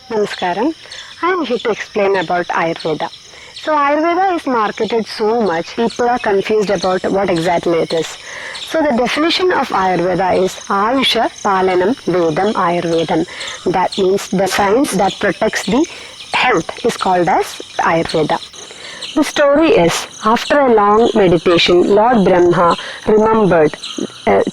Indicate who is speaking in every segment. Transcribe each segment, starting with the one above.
Speaker 1: Namaskaram. I am here to explain about Ayurveda. So Ayurveda is marketed so much, people are confused about what exactly it is. So the definition of Ayurveda is Ayusha Palanam Vedam Ayurvedam. That means the science that protects the health is called as Ayurveda. The story is, after a long meditation, Lord Brahma remembered,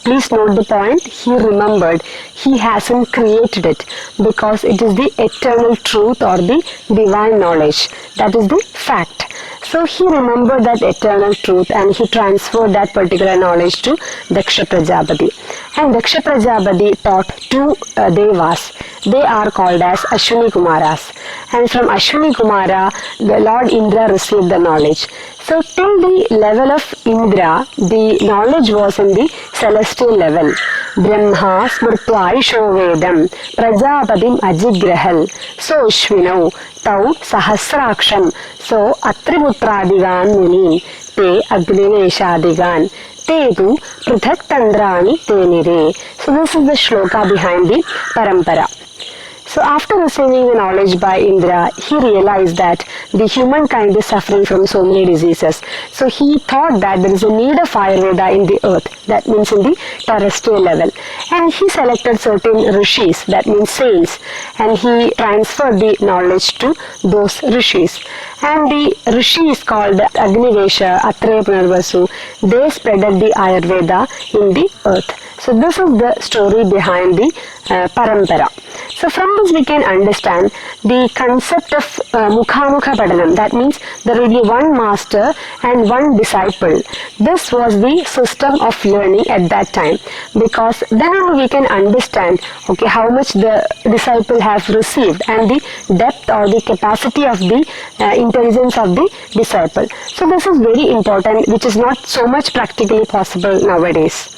Speaker 1: please note the point, he remembered, he hasn't created it because it is the eternal truth or the divine knowledge, that is the fact. So he remembered that eternal truth and he transferred that particular knowledge to Daksha Prajapati. And Daksha Prajapati taught two devas. They are called as Ashwini Kumaras. And from Ashwini Kumara, the Lord Indra received the knowledge. So till the level of Indra, the knowledge was in the celestial level. Brahma smrtva aisho vedam prajapatim ajigrahal so Ashwinau tau sahasraksham so atriputradigan muni te agnineshadigan te tu prithak tandrani tenire. So this is the shloka behind the parampara. So after receiving the knowledge by Indra, he realized that the humankind is suffering from so many diseases. So he thought that there is a need of Ayurveda in the earth, that means in the terrestrial level. And he selected certain rishis, that means saints, and he transferred the knowledge to those rishis. And the rishis called Agnivesha, Atreya Punarvasu, they spreaded the Ayurveda in the earth. So this is the story behind the parampara. So from this we can understand the concept of Mukhamukha Padanam. That means there will be one master and one disciple. This was the system of learning at that time, because then only we can understand how much the disciple has received and the depth or the capacity of the intelligence of the disciple. So this is very important, which is not so much practically possible nowadays.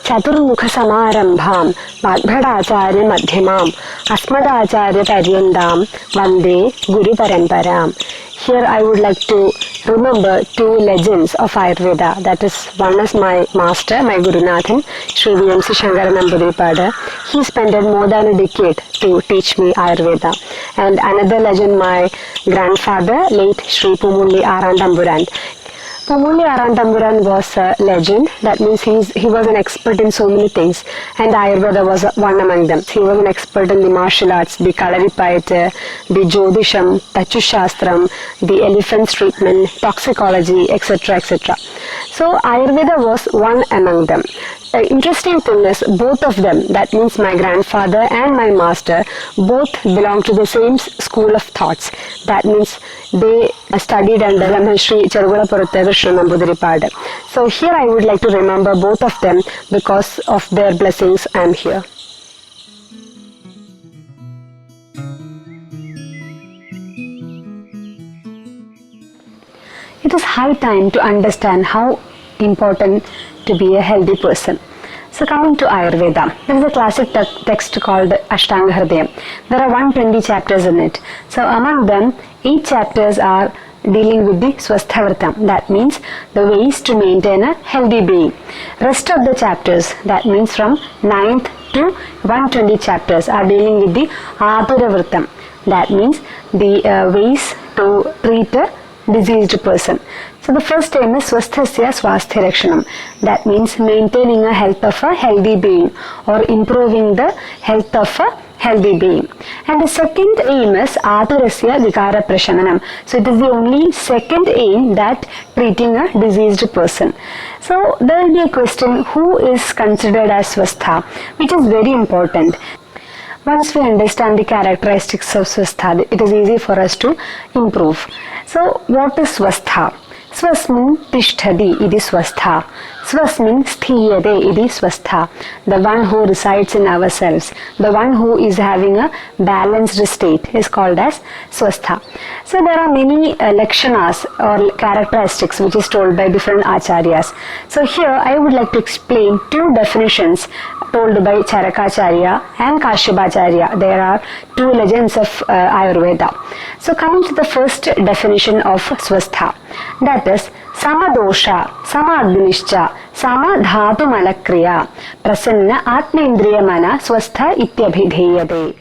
Speaker 1: Chaturmukha Samarambham Madhadacharya Madhyamam Asmadacharya Paryandam Vande Guru Paramparam. Here I would like to remember two legends of Ayurveda. That is, one is my master, my Gurunathan, Sri V.M.C. Shankaranambudiripada. He spent more than a decade to teach me Ayurveda. And another legend, my grandfather, late Sri Poomully Aramthampuran. Poomully Aramthampuran was a legend. That means he was an expert in so many things, and Ayurveda was one among them. He was an expert in the martial arts, the Kalaripayattu, the Jyotisham, Tachushastram, the elephant's treatment, toxicology, etc. etc. So Ayurveda was one among them. The interesting thing is, both of them, that means my grandfather and my master, both belong to the same school of thoughts. That means they studied under Sri Namboodiri. So here I would like to remember both of them because of their blessings I am here. It is high time to understand how important to be a healthy person. So coming to Ayurveda, there is a classic text called Ashtanga Hridayam. There are 120 chapters in it. So among them, 8 chapters are dealing with the Swasthavritam, that means the ways to maintain a healthy being. Rest of the chapters, that means from 9th to 120 chapters, are dealing with the Apuravritam, that means the ways to treat a diseased person. So the first aim is Swasthasya Swasthya Rakshanam, that means maintaining a health of a healthy being or improving the health of a healthy being. And the second aim is Aturasya Vikara Prashananam. So it is the only second aim that treating a diseased person. So there will be a question, who is considered as Swastha, which is very important. Once we understand the characteristics of Swastha, it is easy for us to improve. So what is Swastha? Swasmin tishtadi idi Swastha. Swasmin sthiyade idi Swastha. The one who resides in ourselves, the one who is having a balanced state is called as Swastha. So there are many lakshanas or characteristics which is told by different acharyas. So here I would like to explain two definitions told by Charakacharya and Kashyapacharya. There are two legends of Ayurveda. So coming to the first definition of Swastha, that is Samadosha, Samadnishcha, Samadhatu Malakriya, Prasanna Atmendriya Mana Swastha Ityabhidheyate.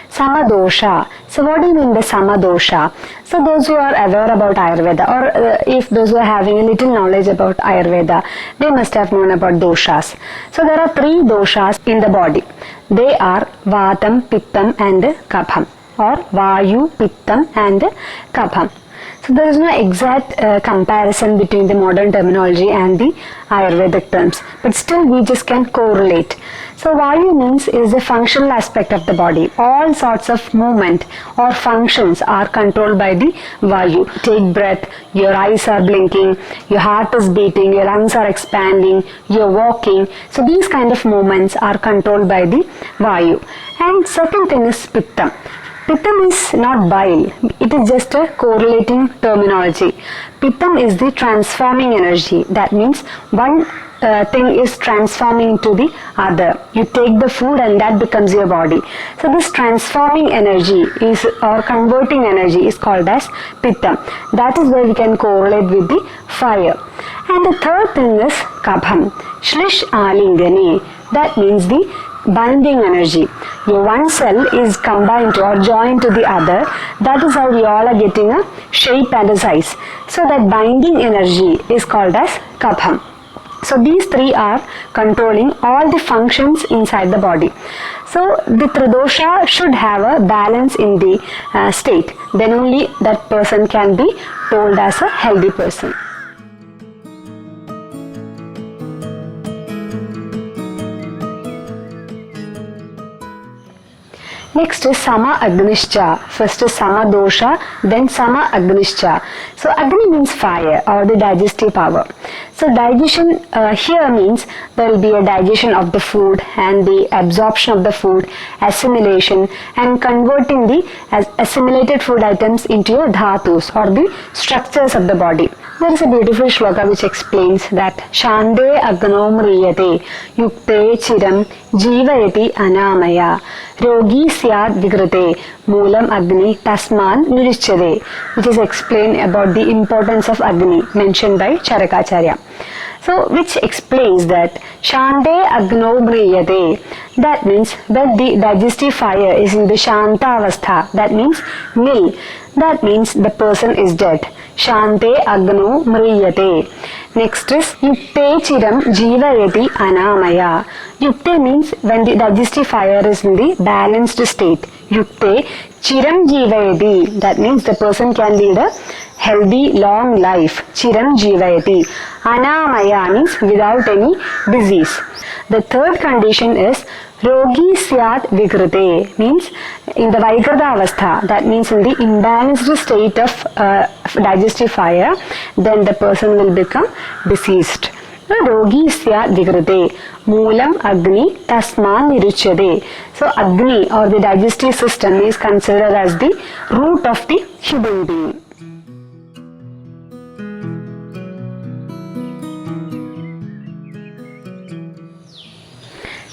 Speaker 1: Samadosha. So what do you mean by Samadosha? So those who are aware about Ayurveda, or if those who are having a little knowledge about Ayurveda, they must have known about doshas. So there are three doshas in the body. They are Vatam, Pittam and Kapham, or Vayu, Pittam and Kapham. So there is no exact comparison between the modern terminology and the Ayurvedic terms, but still we just can correlate. So Vayu means is the functional aspect of the body. All sorts of movement or functions are controlled by the Vayu. Take breath, your eyes are blinking, your heart is beating, your lungs are expanding, you're walking. So these kind of movements are controlled by the Vayu. And second thing is Pittam. Pittam is not bile, it is just a correlating terminology. Pittam is the transforming energy, that means one thing is transforming into the other. You take the food and that becomes your body. So this transforming energy is, or converting energy, is called as Pittam. That is where we can correlate with the fire. And the third thing is Kabham, Shlish Alingani, that means the binding energy. Your one cell is combined to or joined to the other. That is how we all are getting a shape and a size. So that binding energy is called as Kabham. So these three are controlling all the functions inside the body. So the Tridosha should have a balance in the state. Then only that person can be told as a healthy person. Next is Sama Agnishcha. First is Sama Dosha, then Sama Agnishcha. So Agni means fire or the digestive power. So digestion here means there will be a digestion of the food and the absorption of the food, assimilation and converting the assimilated food items into your dhatus or the structures of the body. There is a beautiful shloka which explains that Shande Agno Mriyate Yukte Chiram Jivayati Anamaya Rogi Syad Vigrate Moolam Agni Tasman Nirichyade, which is explained about the importance of Agni mentioned by Charakacharya. So which explains that Shande Agno Mriyate, that means that the digestive fire is in the Shanta Avastha, that means nil, that means the person is dead. Shante Agno Mriyate. Next is Yukte Chiram Jivayati Anamaya. Yukte means when the digestive fire is in the balanced state. Yukte Chiram Jivayati. That means the person can lead a healthy long life. Chiram Jivayati. Anamaya means without any disease. The third condition is Rogi Syat Vigrate, means in the Vaikrata Avastha, that means in the imbalanced state of digestive fire, then the person will become diseased. Rogi Syat Vigrate, Moolam Agni Tasman Niruchyade. So Agni or the digestive system is considered as the root of the human being.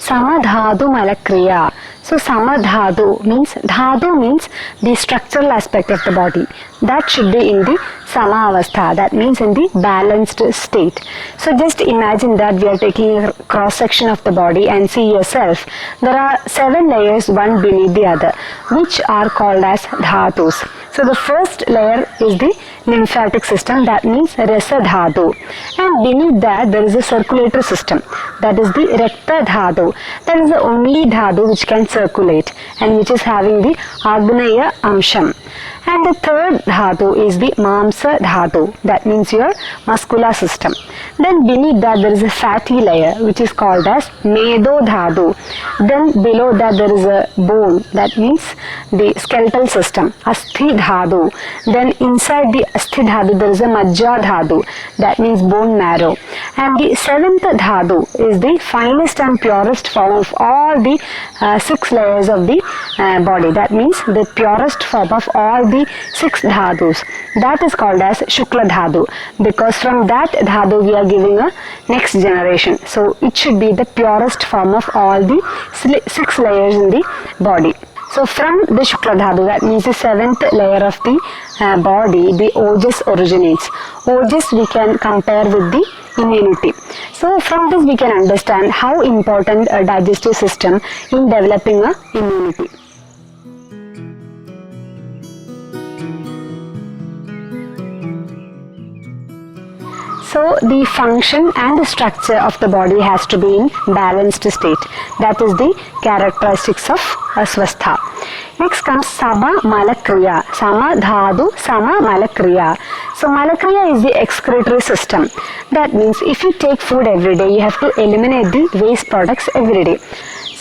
Speaker 1: samadhatu malakriya. So samadhatu means, dhatu means the structural aspect of the body. That should be in the samavastha, that means in the balanced state. So just imagine that we are taking a cross section of the body and see yourself. There are 7 layers, one beneath the other, which are called as dhatus. So the first layer is the lymphatic system, that means rasa dhatu, and beneath that there is a circulatory system, that is the rakta dhatu. That is the only dhatu which can circulate and which is having the agneya amsham. And the third dhatu is the mamsa dhatu, that means your muscular system. Then beneath that there is a fatty layer which is called as medo dhatu. Then below that there is a bone, that means the skeletal system, asthi dhatu. Then inside the asthi dhatu there is a majja dhatu, that means bone marrow. And the 7th dhatu is the finest and purest form of all the 6 layers of the body, that means the purest form of all the 6 dhatus. That is called as shukla dhatu, because from that dhatu we are giving a next generation. So it should be the purest form of all the 6 layers in the body. So from the shukla dhatu, that means the 7th layer of the body, the ojas originates. Ojas we can compare with the immunity. So from this we can understand how important a digestive system in developing a immunity. So the function and the structure of the body has to be in balanced state. That is the characteristics of SWASTHA. Next comes Sama Malakriya. Sama Dhadu, Sama Malakriya. So Malakriya is the excretory system. That means if you take food every day, you have to eliminate the waste products every day.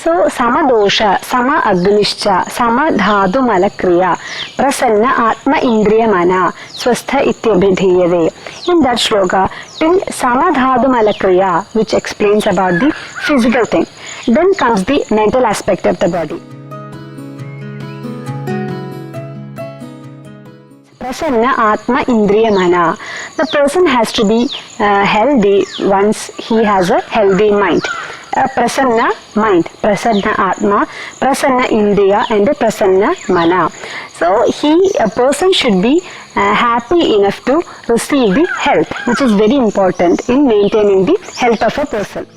Speaker 1: So sama dosha, sama agnischa, sama dhadu malakriya, prasanna atma indriya mana, swastha ityabhidhiyave. In that shloka, till sama dhadu malakriya, which explains about the physical thing. Then comes the mental aspect of the body. Prasanna atma indriya mana. The person has to be healthy once he has a healthy mind. Prasanna mind, prasanna atma, prasanna indriya and prasanna mana. So a person should be happy enough to receive the health, which is very important in maintaining the health of a person.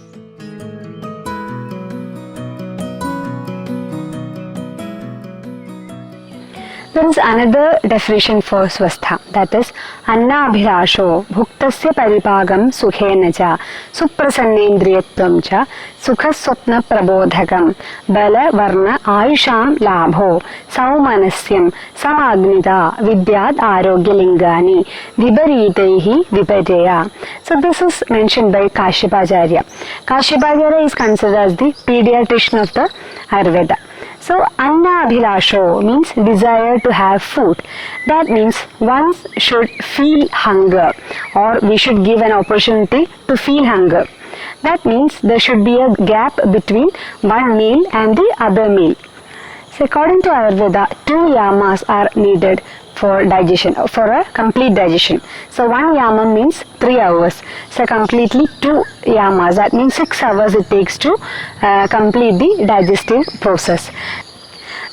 Speaker 1: There is another definition for swastha, that is annabhirasho bhuktasya paripagam sukhenacha suprasannendriyatvam cha sukhaswapna prabodhakam bala varna ayusham labho saumanasyam samagnita vidyad arogyalingani viparitaihi vipareya. So this is mentioned by Kashyapacharya. Kashyapacharya is considered as the pediatrician of the Ayurveda. So annabhilasho means desire to have food. That means one should feel hunger, or we should give an opportunity to feel hunger. That means there should be a gap between one meal and the other meal. So according to Ayurveda, 2 yamas are needed for digestion, for a complete digestion. So 1 yama means 3 hours. So completely 2 yamas, that means 6 hours it takes to complete the digestive process.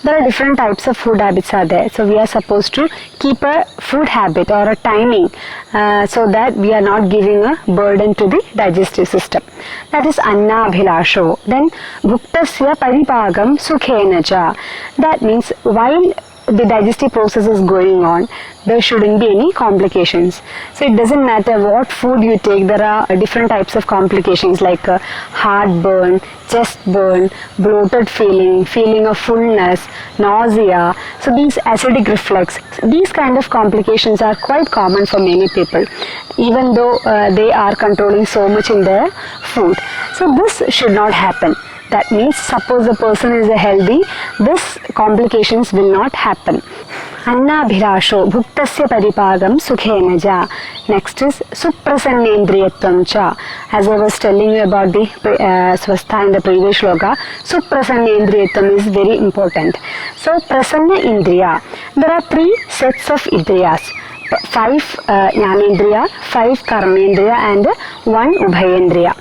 Speaker 1: There are different types of food habits are there. So we are supposed to keep a food habit or a timing so that we are not giving a burden to the digestive system. That is annabhilasho. Then bhuktasya paripagam sukhenacha. That means while the digestive process is going on, there shouldn't be any complications. So it doesn't matter what food you take, there are different types of complications like heartburn, chest burn, bloated feeling of fullness, nausea. So these acidic reflux, these kind of complications are quite common for many people, even though they are controlling so much in their food. So this should not happen. That means suppose the person is healthy, this complications will not happen. Annabhirasho bhuktasya paripagam sukhenaja. Next is suprasannendriyatvam cha. As I was telling you about the swastha in the previous shloka, suprasannendriyatvam is very important. So prasanna indriya. There are 3 sets of indriyas. 5 jnanendriya, 5 karmendriya and 1 ubhayendriya.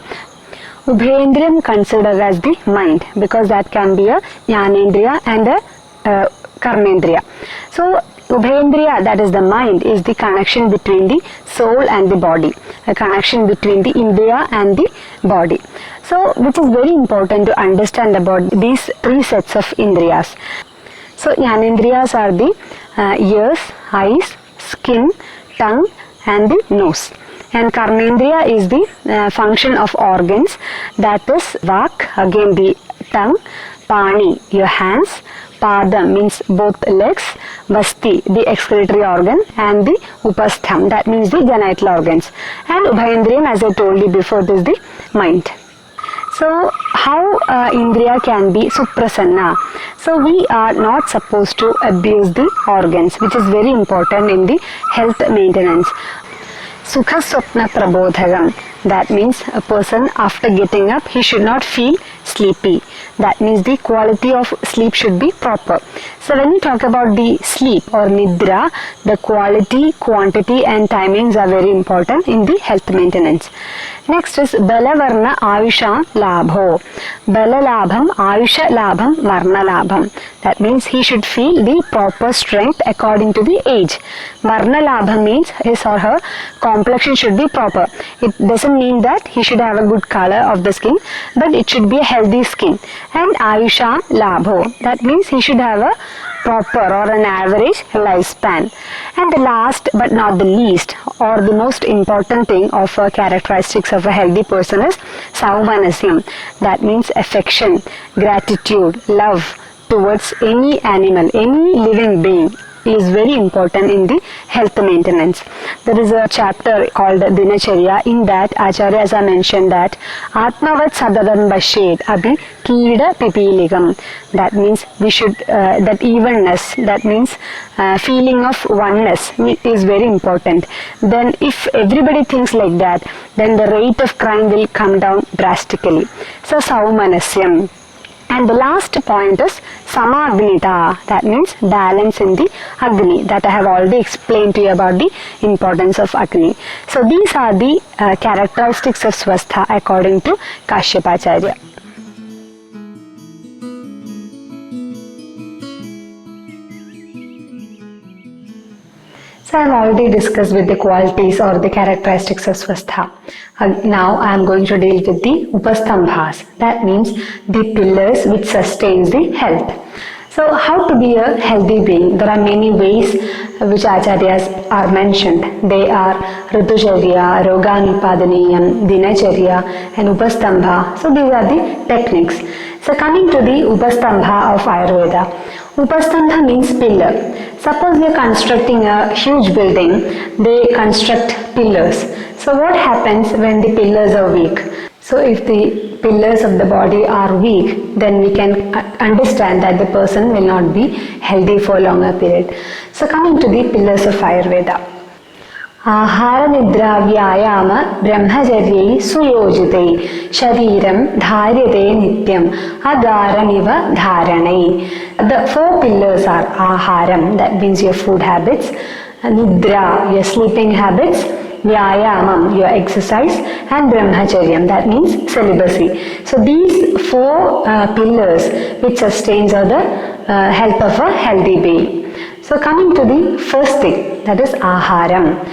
Speaker 1: Ubhendriyam considered as the mind, because that can be a Jnanendriya and a Karmendriya. So Ubhendriya, that is the mind, is the connection between the soul and the body, a connection between the Indriya and the body. So which is very important to understand about these three sets of Indriyas. So Jnanendriyas are the ears, eyes, skin, tongue and the nose. And Karmendriya is the function of organs, that is Vak, again the tongue, Pani, your hands, Padam means both legs, Vasti, the excretory organ, and the Upastham, that means the genital organs. And Ubhendriyam, as I told you before, this is the mind. So how Indriya can be Suprasanna? So we are not supposed to abuse the organs, which is very important in the health maintenance. Sukha Swapna Prabodhagam, that means a person after getting up, he should not feel sleepy. That means the quality of sleep should be proper. So when we talk about the sleep or nidra, the quality, quantity and timings are very important in the health maintenance. Next is Bala Varna Ayusha Labho. Bala Labham, Ayusha Labham, Varna Labham. That means he should feel the proper strength according to the age. Varna Labham means his or her complexion should be proper. It doesn't mean that he should have a good color of the skin, but it should be a healthy skin. And Ayusha Labho, that means he should have a proper or an average lifespan. And the last but not the least, or the most important thing of characteristics of a healthy person is Saumanasyam. That means affection, gratitude, love towards any animal, any living being is very important in the health maintenance. There is a chapter called Dinacharya. In that, Acharyas have mentioned that Atmavat Sadadan Bashed Abhi Kida Pipiligam. That means we should, that evenness, that means feeling of oneness is very important. Then if everybody thinks like that, then the rate of crime will come down drastically. So Saumanasyam. And the last point is Samagnita, that means balance in the Agni, that I have already explained to you about the importance of Agni. So these are the characteristics of Swastha according to Kashyapacharya. So I have already discussed with the qualities or the characteristics of Swastha. Now I am going to deal with the Upastambhas. That means the pillars which sustains the health. So how to be a healthy being? There are many ways which Acharyas are mentioned. They are Ritucharya, Roganipadaniyam, Dinacharya and Upastambha. So these are the techniques. So coming to the Upastambha of Ayurveda. Upastambha means pillar. Suppose we are constructing a huge building, they construct pillars. So what happens when the pillars are weak? So if the pillars of the body are weak, then we can understand that the person will not be healthy for a longer period. So coming to the pillars of Ayurveda. Ahara Nidra Vyayama Brahmacharya Suyojite Shariram Dharyate Nityam Adaramiva Dharanai. The four pillars are Aharam, that means your food habits, Nidra, your sleeping habits, Vyayamam, your exercise, and Brahmacharyam, that means celibacy. So these four pillars which sustains the health of a healthy being. So coming to the first thing, that is Aharam.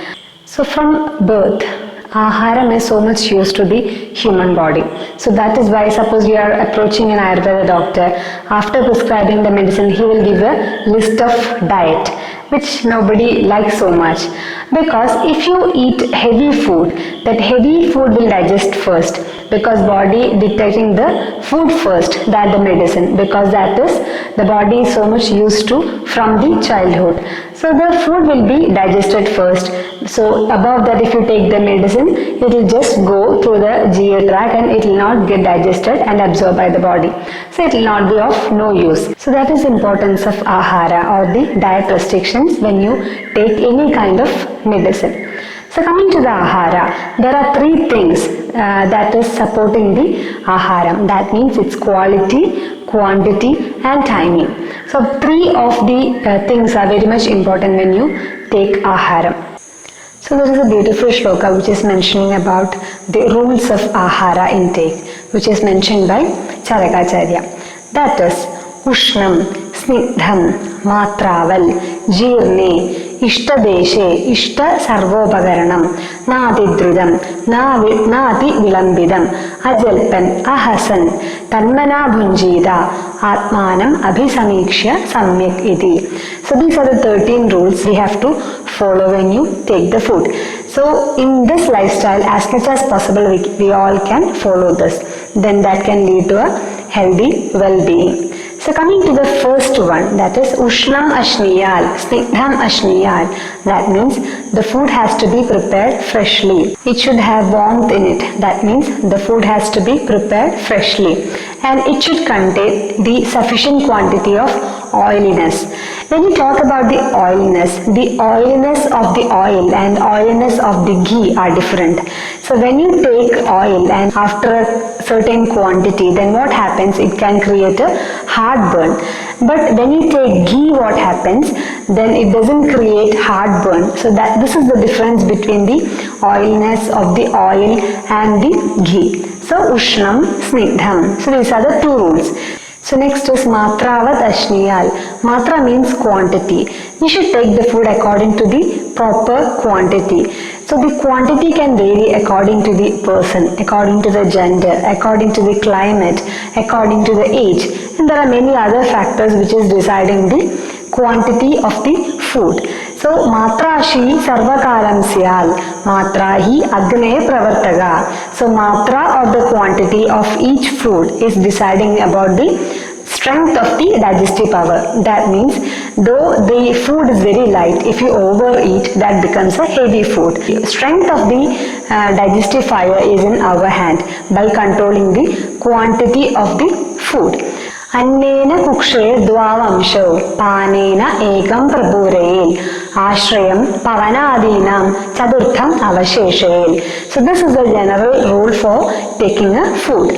Speaker 1: So from birth, Aharam is so much used to the human body. So that is why suppose you are approaching an Ayurveda doctor, after prescribing the medicine, he will give a list of diet, which nobody likes so much. Because if you eat heavy food, that heavy food will digest first, because body detecting the food first than the medicine, because that is the body is so much used to from the childhood. So the food will be digested first. So above that, if you take the medicine, it will just go through the GI tract and it will not get digested and absorbed by the body. So it will not be of no use. So that is the importance of ahara or the diet restrictions when you take any kind of medicine. So coming to the ahara, there are three things that is supporting the aharam. That means its quality, quantity and timing. So three of the things are very much important when you take aharam. So So there is a beautiful shloka which is mentioning about the rules of ahara intake, which is mentioned by Charakacharya. That is, Ushnam, Snigdham, Matraval, Jirne, Ishtadeshe, Ishta Sarvopagaranam, Nadidridam, Nadi Vilambidam, Ajalpan, Ahasan, Tanmana Bhunjida, Atmanam Abhisamikshya Samyak Iti. So these are the 13 rules we have to follow when you take the food. So in this lifestyle, as much as possible, we all can follow this. Then that can lead to a healthy well-being. So coming to the first one, that is Ushnam Ashniyal, Snigdham Ashniyal. That means the food has to be prepared freshly. It should have warmth in it. That means the food has to be prepared freshly. And it should contain the sufficient quantity of oiliness. When you talk about the oiliness of the oil and oiliness of the ghee are different. So when you take oil and after a certain quantity, then what happens? It can create a heartburn. But when you take ghee, what happens? Then it doesn't create heartburn. So that this is the difference between the oiliness of the oil and the ghee. So Ushnam, Snigdham. So these are the two rules. So next is Matravat Ashniyal. Matra means quantity. You should take the food according to the proper quantity. So the quantity can vary according to the person, according to the gender, according to the climate, according to the age. And there are many other factors which is deciding the quantity of the food. So matra shi sarvakalam syal, matra hi agne pravartaga. So matra or the quantity of each food is deciding about the strength of the digestive power. That means though the food is very light, if you overeat, that becomes a heavy food. The strength of the digestive fire is in our hand by controlling the quantity of the food. Annena kukshe dvavamsho panena ekam prabhurayel ashrayam pavanadinam chadurtham avasheshayel. So this is the general rule for taking a food,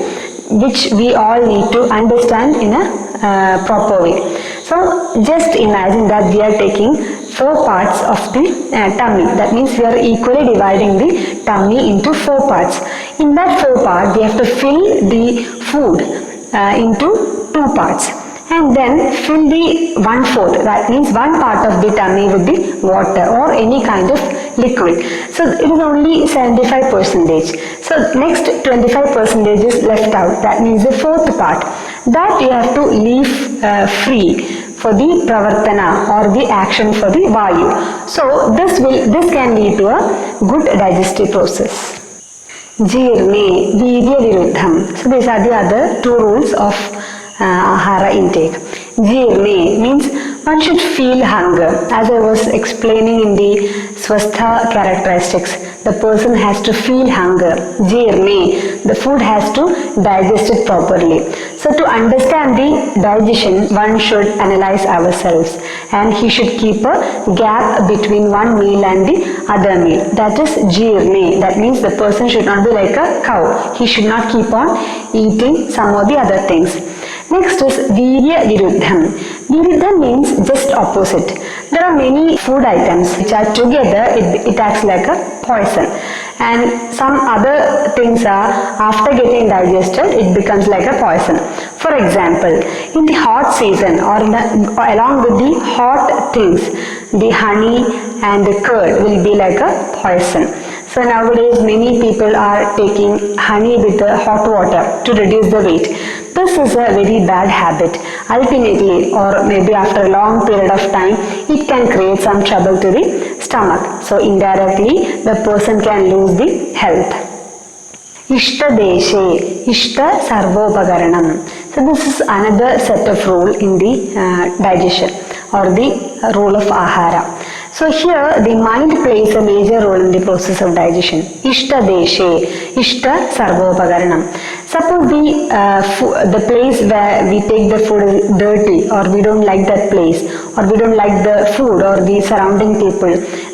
Speaker 1: which we all need to understand in a proper way. So just imagine that we are taking 4 parts of the tummy. That means we are equally dividing the tummy into 4 parts. In that 4 parts, we have to fill the food into 2 parts. And then fill the 1/4. That means 1 part of the tummy with the water or any kind of liquid. So it is only 75%. So next 25% is left out. That means the 4th part. That you have to leave free for the pravartana or the action for the vayu. So this can lead to a good digestive process. Jirne, Virya Viruddham. So these are the other 2 rules of ahara intake. Jirne means one should feel hunger. As I was explaining in the SWASTHA characteristics, the person has to feel hunger. Jirne, the food has to digest it properly. So to understand the digestion, one should analyze ourselves, and he should keep a gap between one meal and the other meal. That is jirne. That means the person should not be like a cow. He should not keep on eating some of the other things. Next is Virya Viruddham. Viruddham means just opposite. There are many food items which are together, it acts like a poison. And some other things are, after getting digested, it becomes like a poison. For example, in the hot season or along with the hot things, the honey and the curd will be like a poison. So nowadays many people are taking honey with the hot water to reduce the weight. This is a very bad habit. Ultimately, or maybe after a long period of time, it can create some trouble to the stomach. So indirectly, the person can lose the health. Ishta deshe, Ishta sarvopagaranam. So this is another set of rule in the digestion or the rule of ahara. So here the mind plays a major role in the process of digestion. Ishta deshe, Ishta sarvopagaranam. Suppose the place where we take the food is dirty or we don't like that place. or we don't like the food or the surrounding people,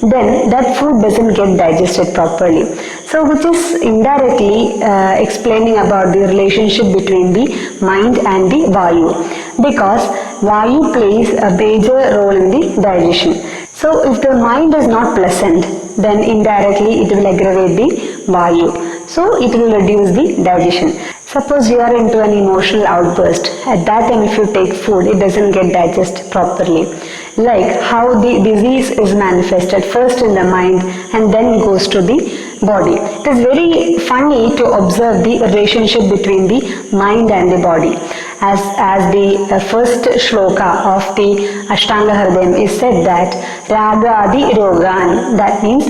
Speaker 1: then that food doesn't get digested properly. So which is indirectly explaining about the relationship between the mind and the Vayu, because Vayu plays a major role in the digestion. So if the mind is not pleasant, then indirectly it will aggravate the Vayu. So it will reduce the digestion. Suppose you are into an emotional outburst. At that time if you take food, it doesn't get digested properly. Like how the disease is manifested first in the mind and then goes to the body. It is very funny to observe the relationship between the mind and the body. As the first shloka of the Ashtanga Hridayam is said that Ragadi Rogan, that means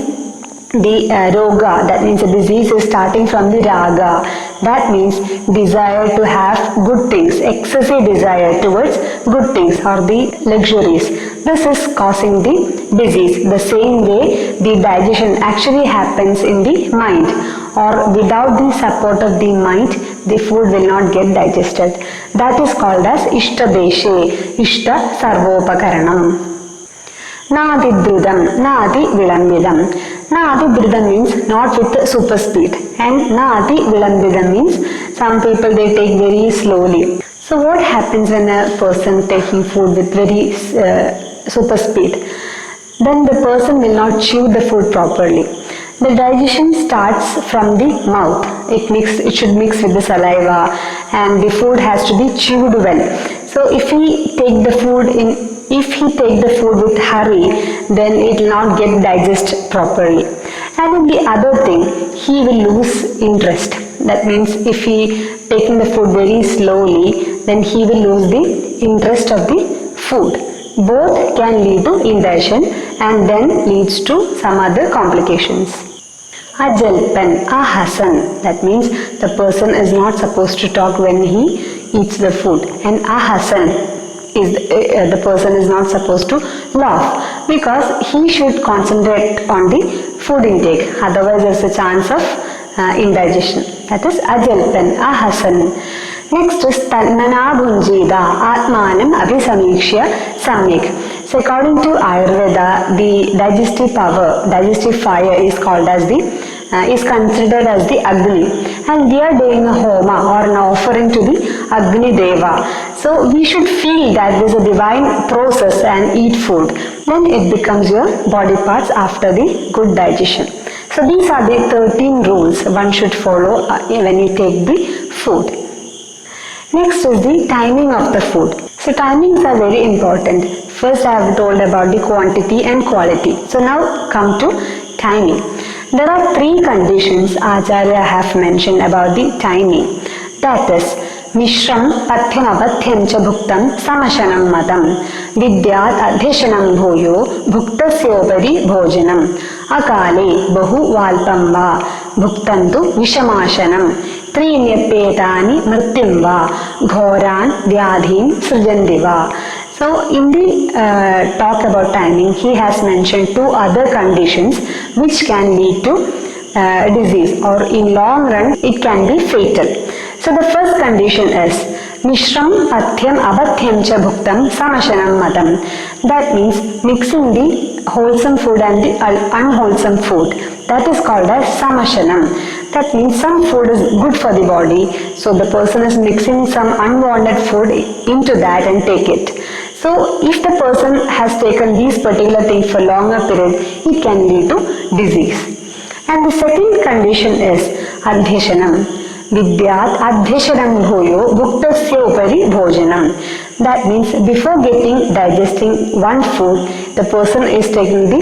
Speaker 1: the roga, that means the disease is starting from the raga, that means desire to have good things, excessive desire towards good things or the luxuries. This is causing the disease. The same way the digestion actually happens in the mind, or without the support of the mind the food will not get digested. That is called as Ishtadeshe, Ishta Sarvopakaranam. Nadidrudam, Nadi Vilambidam. Nadidrudam means not with super speed, and Nadi Vilambidam means some people they take very slowly. So what happens when a person taking food with very super speed? Then the person will not chew the food properly. The digestion starts from the mouth. It should mix with the saliva, and the food has to be chewed well. So if he take the food with hurry, then it will not get digested properly. And in the other thing, he will lose interest. That means if he taking the food very slowly, then he will lose the interest of the food. Both can lead to indigestion and then leads to some other complications. Ajalpan, ahasan, that means the person is not supposed to talk when he eats the food, and ahasan is the person is not supposed to laugh, because he should concentrate on the food intake, otherwise there is a chance of indigestion. That is ajalpan, ahasan. Next is Tannana Bhunjida Atmanam Abhisamikshya Samyak. So according to Ayurveda, the digestive fire is called as is considered as the Agni, and we are doing a homa or an offering to the Agni Deva. So we should feel that there is a divine process and eat food. Then it becomes your body parts after the good digestion. So these are the 13 rules one should follow when you take the food. Next is the timing of the food. So timings are very important. First I have told about the quantity and quality. So now come to timing. There are 3 conditions Acharya have mentioned about the timing. That is Mishram Pathyam Apatyam Cha Bhuktam Samashanam Madam Vidyat Adheshanam Bhoyo Bhuktasyopari Bhojanam Akale Bahu Valpam Va Bhuktantu Vishamashanam Trinyapetani Mrityam Va Ghoran Vyadhin Srijandiva. So in the talk about timing, he has mentioned 2 other conditions which can lead to disease, or in long run it can be fatal. So the first condition is Mishram Pathyam Abathyam Cha Bhuktam Samashanam Madam. That means mixing the wholesome food and the unwholesome food. That is called as Samashanam. That means some food is good for the body, so the person is mixing some unwanted food into that and take it. So if the person has taken these particular things for longer period, it can lead to disease. And the second condition is Adheshanam. Vidyat Adheshanam Bhoyo Bhuktasya Upari Bhojanam. That means before digesting one food, the person is taking the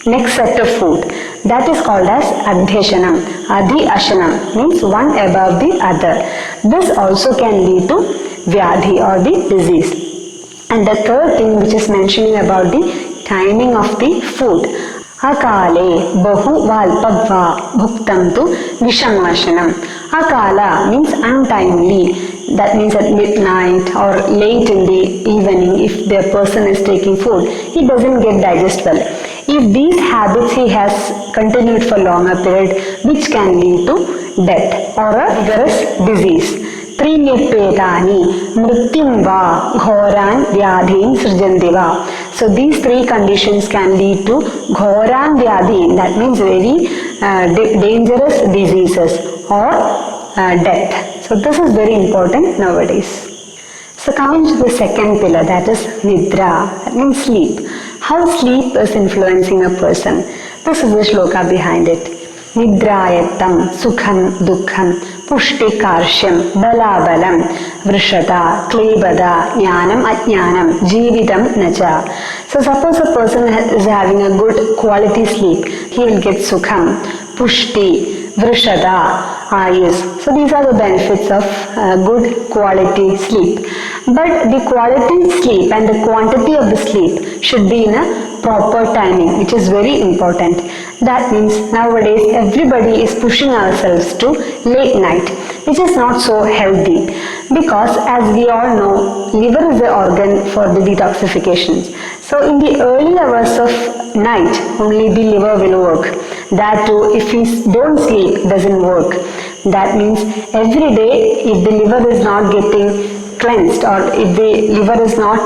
Speaker 1: next set of food. That is called as Adheshanam. Adhi Ashanam means one above the other. This also can lead to Vyadhi or the disease. And the third thing which is mentioning about the timing of the food. Akale Bahu Valpagva Bhuktantu Vishamashanam. Akala means untimely. That means at midnight or late in the evening, if the person is taking food, it doesn't get digested well. If these habits he has continued for longer period, which can lead to death or a vigorous disease. त्रीण्यप्येतानि मृत्युं वा घोरान् व्याधीन् सृजन्ति वा. So these three conditions can lead to ghoran vyadhi, that means very dangerous diseases or death. So this is very important nowadays. So coming to the second pillar, that is nidra, that means sleep. How sleep is influencing a person. This is the shloka behind it. Nidrayatam sukham dukkham pushti karshyam balabalam vrishata klebada jnanam ajnanam jeevitam nacha. So suppose a person is having a good quality sleep, he will get sukham, pushti, vrishata, ayus. So these are the benefits of good quality sleep. But the quality sleep and the quantity of the sleep should be in a proper timing, which is very important. That means nowadays everybody is pushing ourselves to late night, which is not so healthy, because as we all know, liver is the organ for the detoxification. So in the early hours of night only the liver will work. That too, if we don't sleep, doesn't work. That means every day if the liver is not getting cleansed, or if the liver is not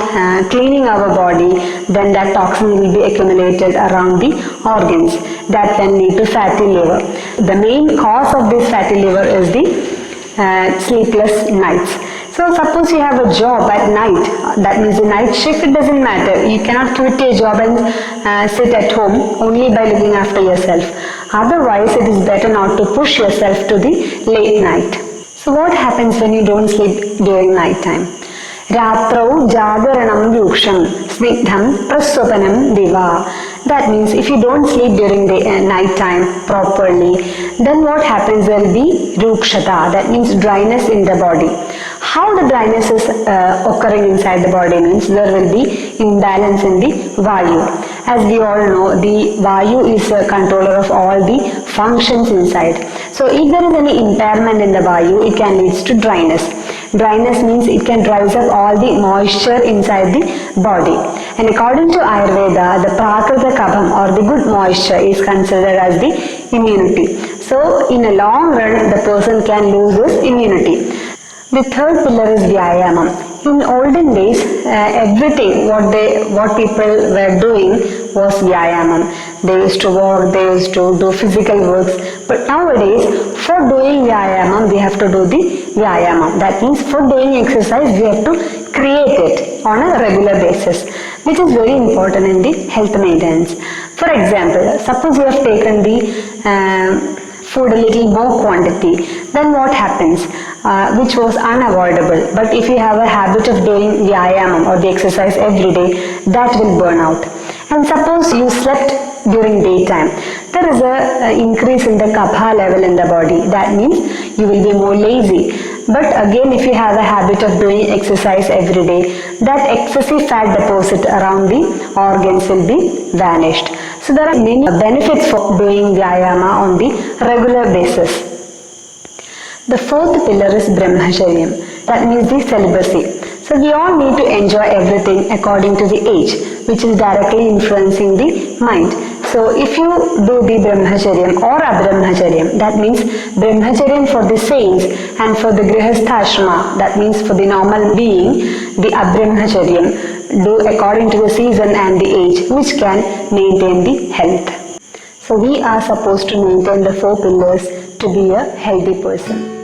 Speaker 1: cleaning our body, then that toxin will be accumulated around the organs. That can lead to fatty liver. The main cause of this fatty liver is the sleepless nights. So suppose you have a job at night, that means the night shift, it doesn't matter. You cannot quit your job and sit at home only by looking after yourself. Otherwise, it is better not to push yourself to the late night. So what happens when you don't sleep during night time? Ratrau jagaranam yuksham snigdham praswapanam diva. That means if you don't sleep during the night time properly, then what happens? There will be rukshata, that means dryness in the body. How the dryness is occurring inside the body means there will be imbalance in the vayu. As we all know, the vayu is a controller of all the functions inside. So if there is any impairment in the vayu, it can lead to dryness. Dryness means it can dry up all the moisture inside the body. And according to Ayurveda, the prakrita kabham, or the good moisture, is considered as the immunity. So in a long run, the person can lose his immunity. The third pillar is vyayamam. In olden days, everything what people were doing was vyayamam. They used to walk, they used to do physical works. But nowadays, for doing vyayamam, we have to do the vyayamam. That means for doing exercise, we have to create it on a regular basis, which is very important in the health maintenance. For example, suppose you have taken the food a little more quantity, then what happens? Which was unavoidable. But if you have a habit of doing vyayamam or the exercise every day, that will burn out. And suppose you slept during daytime, there is a increase in the kapha level in the body. That means you will be more lazy. But again, if you have a habit of doing exercise every day, that excessive fat deposit around the organs will be vanished. So there are many benefits for doing vyayama on the regular basis. The fourth pillar is brahmacharyam, that means the celibacy. So we all need to enjoy everything according to the age, which is directly influencing the mind. So if you do the brahmacharyam or abrahmacharyam, that means brahmacharyam for the saints, and for the grihastha, that means for the normal being, the abrahmacharyam, do according to the season and the age, which can maintain the health. So we are supposed to maintain the four pillars to be a healthy person.